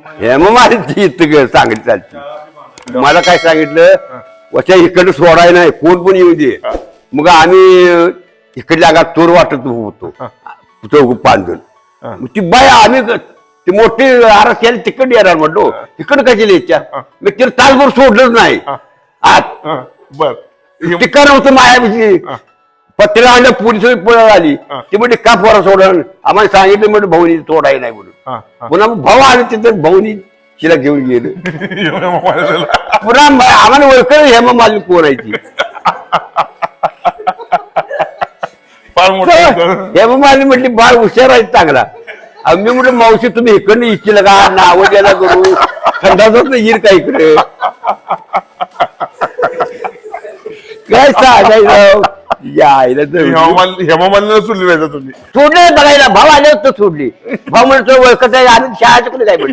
हेमामालिनी इथं चांगली चालते. मला काय सांगितलं वच्या इकडं सोडाय नाही कोण पण येऊ दे. मग आम्ही इकडल्या जागा चोर वाटत होतो चौक 5 जण. ती बाय आम्ही ती मोठी आरस केली तिकड येणार म्हणतो तिकड कशी यायच्या मी तिला तासभर सोडलंच नाही आत. बर तिकड नव्हतं मायापाशी पत्रिका आणलं पोलिस पळत आली ती म्हणजे का पोरा सोडलं आम्हाला सांगितलं म्हणजे भाऊनी सोडाय नाही म्हणून. पुन्हा भाऊ आले तिथं भाऊनी तिला घेऊन गेलं. पुन्हा आम्हाला ओळखलं हेमामालिनी कोणायची. हेमामालिनी म्हटली बाळ हुशार आहे चांगला. मी म्हटलं मावशी तुम्ही इकडनं इच्छिल का नाव द्यायला करू खंडाचाच येईल का इकडे काय सांगायचं. हेमामालिनीला सोडली तुम्ही सोडले बघायला भाऊ आले होते सोडली. भाऊ म्हणतो ओळखत आहे आणि शाळा चुकले काय म्हणले